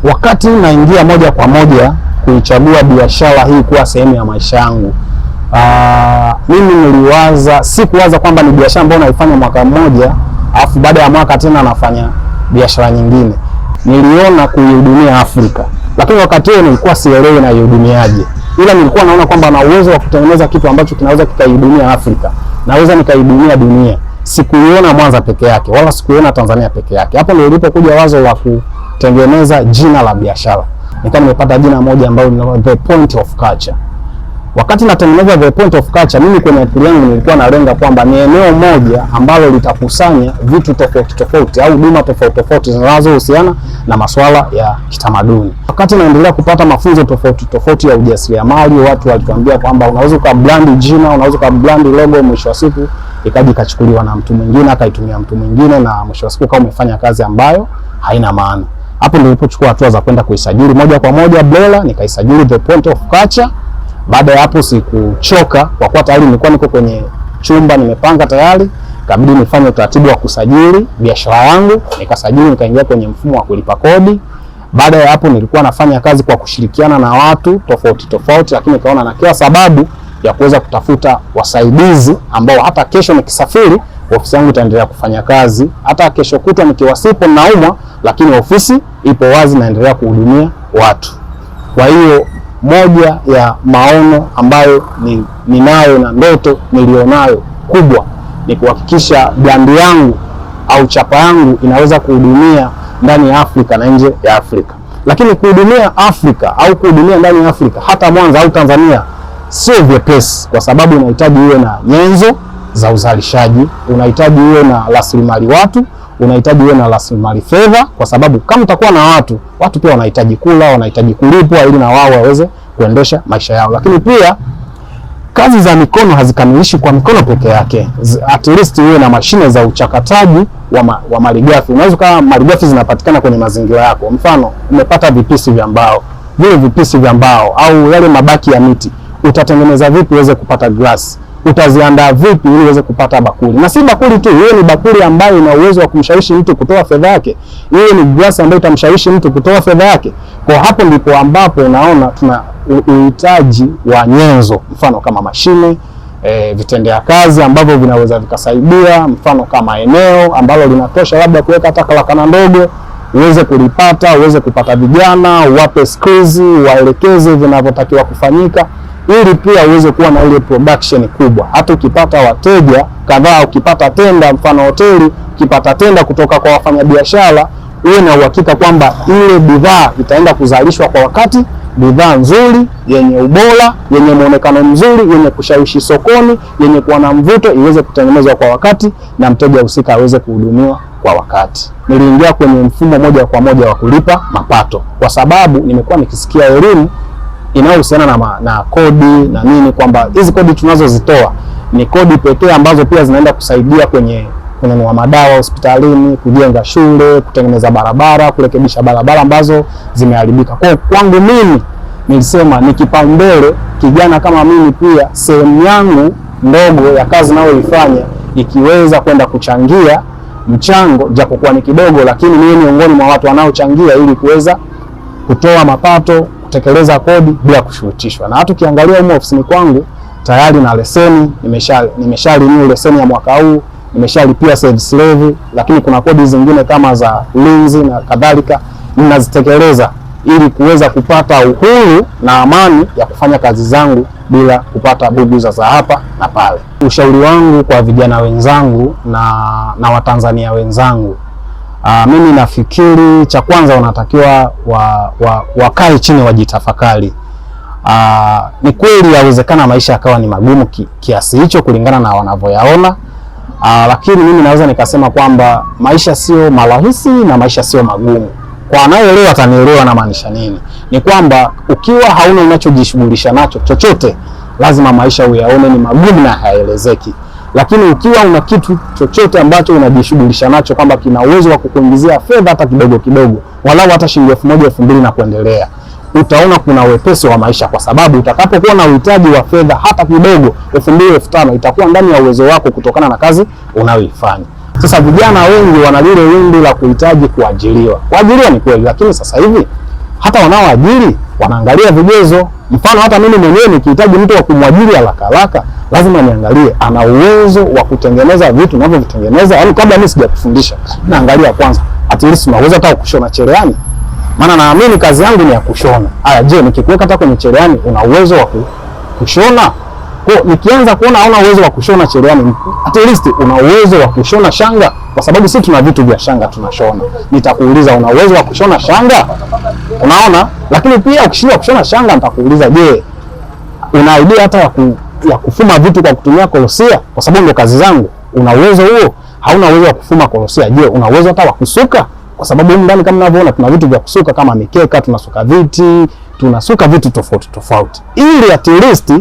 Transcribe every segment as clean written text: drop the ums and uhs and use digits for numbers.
Wakati naingia moja kwa moja kuichagua biashara hii kuwa sehemu ya maisha yangu, mimi sikuwaza kwamba ni biashara ambayo naifanya mwaka mmoja alafu baada ya mwaka tena nafanya biashara nyingine. Niliona kuihudumia Afrika, lakini wakati huo nilikuwa sielewi na ihudumiaje, ila nilikuwa naona kwamba na uwezo wa kutengeneza kitu ambacho kinaweza kikaihudumia Afrika, naweza nikaihudumia dunia. Sikuiona Mwanza peke yake wala sikuiona Tanzania peke yake. Hapo ndio lilipokuja wazo la kutengeneza jina la biashara. Nikawa nimepata jina moja ambalo ni The Point of Culture. Wakati natengeneza The Point of Culture, mimi kwenye akili yangu nilikuwa nalenga kwamba ni eneo moja ambalo litakusanya vitu tofauti tofauti au huduma tofauti tofauti zinazohusiana na masuala ya kitamaduni. Wakati naendelea kupata mafunzo tofauti tofauti ya ujasiriamali, watu walituambia kwamba unaweza ukabrand jina, unaweza ukabrand logo, mwisho wa siku ikaja ikachukuliwa na mtu mwingine, akaitumia mtu mwingine, na mwisho wa siku kama umefanya kazi ambayo haina maana. Hapo ndio nilipochukua hatua za kwenda kuisajili moja kwa moja BRELA, nikaisajili The Point of Culture. Baada ya hapo sikuchoka, kwa kuwa tayari nilikuwa niko kwenye chumba nimepanga tayari, kabidi nifanye utaratibu wa kusajili biashara yangu, nikasajili, nikaingia kwenye mfumo wa kulipa kodi. Baada ya hapo nilikuwa nafanya kazi kwa kushirikiana na watu tofauti tofauti, lakini nikaona na kila sababu ya kuweza kutafuta wasaidizi ambao hata kesho nikisafiri ofisi yangu itaendelea kufanya kazi, hata kesho kutwa nikiwasipo naumwa, lakini ofisi ipo wazi, naendelea kuhudumia watu. Kwa hiyo moja ya maono ambayo ninayo na ndoto nilionayo kubwa ni kuhakikisha brand yangu au chapa yangu inaweza kuhudumia ndani ya Afrika na nje ya Afrika. Lakini kuhudumia Afrika au kuhudumia ndani ya Afrika, hata Mwanza au Tanzania, sio vyepesi, kwa sababu unahitaji uwe na nyenzo za uzalishaji, unahitaji uwe na rasilimali watu, unahitaji uwe na rasilimali fedha, kwa sababu kama utakuwa na watu pia wanahitaji kula, wanahitaji kulipwa ili na wao waweze kuendesha maisha yao. Lakini pia kazi za mikono hazikamilishi kwa mikono peke yake. At least uwe na mashine za uchakataji wa malighafi. Unaweza kama malighafi zinapatikana kwenye mazingira yako. Mfano, umepata vipisi vya mbao. Vile vipisi vya mbao au yale mabaki ya miti, utatengeneza vipi uweze kupata glasi? Utaziandaa vipi ili uweze kupata bakuli? Na si bakuli tu, hiyo ni bakuli ambayo ina uwezo wa kumshawishi mtu kutoa fedha yake. Hiyo ni glasi ambayo itamshawishi mtu kutoa fedha yake. Kwa hapo ndipo ambapo unaona tuna uhitaji wa nyenzo, mfano kama mashine, vitendea kazi ambavyo vinaweza vikasaidia, mfano kama eneo ambalo linatosha labda kuweka hata karakana ndogo, uweze kulipata, uweze kupata vijana, uwape skills, waelekeze vinavyotakiwa kufanyika, ili pia uweze kuwa na ile production kubwa. Hata ukipata wateja kadhaa, ukipata tenda, mfano hoteli, ukipata tenda kutoka kwa wafanyabiashara, uwe na uhakika kwamba ile bidhaa itaenda kuzalishwa kwa wakati, bidhaa nzuri, yenye ubora, yenye muonekano mzuri, yenye kushawishi sokoni, yenye kuwa na mvuto, iweze kutengenezwa kwa wakati na mteja husika aweze kuhudumiwa kwa wakati. Niliingia kwenye mfumo moja kwa moja wa kulipa mapato, kwa sababu nimekuwa nikisikia elimu inayohusiana na kodi na nini, kwamba hizi kodi tunazozitoa ni kodi pekee ambazo pia zinaenda kusaidia kwenye kununua madawa hospitalini, kujenga shule, kutengeneza barabara, kurekebisha barabara ambazo zimeharibika. Kwa kwangu mimi nilisema ni kipaumbele kijana kama mimi pia sehemu yangu ndogo ya kazi nayoifanya ikiweza kwenda kuchangia mchango, japokuwa ni kidogo, lakini mimi miongoni mwa watu wanaochangia ili kuweza kutoa mapato, kutekeleza kodi bila kushurutishwa. Na hata ukiangalia huko ofisini kwangu tayari na leseni, nimeshalipia leseni ya mwaka huu, nimeshalipia service levy, lakini kuna kodi zingine kama za ulinzi na kadhalika ninazitekeleza ili kuweza kupata uhuru na amani ya kufanya kazi zangu bila kupata buguza za hapa na pale. Ushauri wangu kwa vijana wenzangu na Watanzania wenzangu, mimi nafikiri cha kwanza wanatakiwa wakae chini wajitafakari. Ni kweli yawezekana maisha yakawa ni magumu kiasi hicho kulingana na wanavyoyaona, lakini mimi naweza nikasema kwamba maisha sio marahisi na maisha sio magumu. Kwa anayeelewa atanielewa na maanisha nini. Ni kwamba ukiwa hauna unachojishughulisha nacho chochote, lazima maisha uyaone ni magumu na hayaelezeki. Lakini ukiwa una kitu chochote ambacho unajishughulisha nacho kwamba kina uwezo wa kukuingizia fedha hata kidogo kidogo, walau hata shilingi 1000, 2000 na kuendelea, utaona kuna wepesi wa maisha, kwa sababu utakapokuwa na uhitaji wa fedha hata kidogo 2000, 5000 itakuwa ndani ya uwezo wako kutokana na kazi unayoifanya. Sasa vijana wengi wana lile wimbi la kuhitaji kuajiriwa. Kuajiriwa ni kweli, lakini sasa hivi hata wanaoajiri wanaangalia vigezo. Mfano hata mimi mwenyewe nikihitaji mtu wa kumwajiri haraka haraka, lazima niangalie ana uwezo wa kutengeneza vitu ninavyovitengeneza. Yaani kabla mimi sijakufundisha, naangalia kwanza at least unaweza hata kushona cherehani. Maana naamini kazi yangu ni ya kushona. Haya, je, nikikuweka hata kwenye cherehani una uwezo wa kushona? Kwa nikianza kuona hauna uwezo wa kushona cherehani, at least una uwezo wa kushona shanga, kwa sababu sisi tuna vitu vya shanga tunashona. Nitakuuliza una uwezo wa kushona shanga? Unaona? Lakini pia ukishindwa kushona shanga nitakuuliza, je, una idea hata ya kufuma vitu kwa kutumia kolosia? Kwa sababu ndio kazi zangu. Una uwezo huo? Hauna uwezo wa kufuma kolosia. Je, una uwezo hata wa kusuka? Kwa sababu huko ndani kama mnavyoona tuna vitu vya kusuka kama mikeka, tunasuka viti, tunasuka vitu tofauti tofauti. Ili at least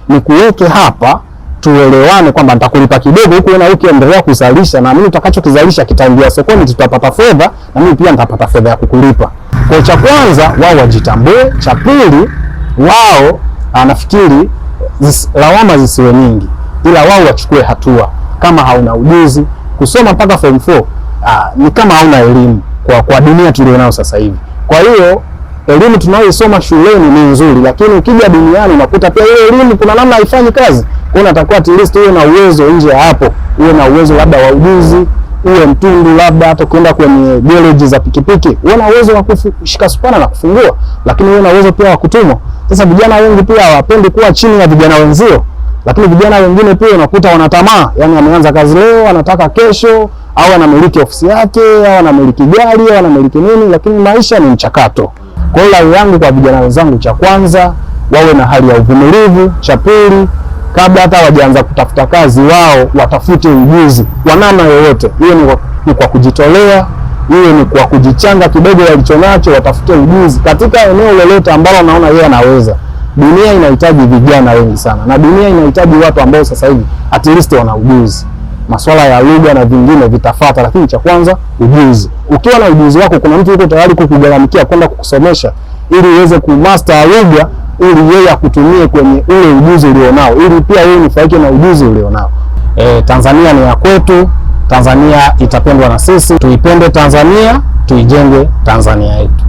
ni kuweke hapa tuelewane kwamba nitakulipa kidogo huko na ukiendelea kuzalisha, na mimi utakachokizalisha kitaingia sokoni, tutapata fedha na mimi pia nitapata fedha ya kukulipa. Kwa cha kwanza wao wajitambue, cha pili wao nafikiri lawama zisiwe nyingi, ila wao wachukue hatua. Kama hauna ujuzi, kusoma mpaka form 4 ni kama hauna elimu kwa dunia tulionayo sasa hivi. Kwa hiyo elimu tunayoisoma shuleni ni nzuri, lakini ukija duniani unakuta pia ile elimu kuna namna haifanyi kazi. Kwa hiyo unatakiwa at least uwe na uwezo nje ya hapo, uwe na uwezo labda wa ujuzi, uwe mtundu, labda hata kwenda kwenye garage za pikipiki, uwe na uwezo wa kushika spana na kufungua, lakini uwe na uwezo pia wa kutumwa. Sasa vijana wengi pia hawapendi kuwa chini ya vijana wenzio, lakini vijana wengine pia unakuta wanatamaa, yani ameanza kazi leo anataka kesho, au anamiliki ofisi yake, au anamiliki gari, au anamiliki nini, lakini maisha ni mchakato. Kwa hiyo rai yangu kwa vijana wenzangu, cha kwanza wawe na hali ya uvumilivu, cha pili kabla hata wajaanza kutafuta kazi wao watafute ujuzi wa namna yoyote. Hiyo ni kwa kujitolea, hiyo ni kwa kujichanga kidogo walichonacho, watafute ujuzi katika eneo lolote ambalo naona yeye anaweza. Dunia inahitaji vijana wengi sana, na dunia inahitaji watu ambao sasa hivi at least wana ujuzi. Masuala ya lugha na vingine vitafuata, lakini cha kwanza ujuzi. Ukiwa na ujuzi wako, kuna mtu yuko tayari kukugaramikia kwenda kukusomesha ili uweze kumaster lugha, ili yeye akutumie kwenye ule ujuzi ulionao, ili pia wewe unufaike na ujuzi ulionao. Tanzania ni ya kwetu, Tanzania itapendwa na sisi. Tuipende Tanzania, tuijenge Tanzania yetu.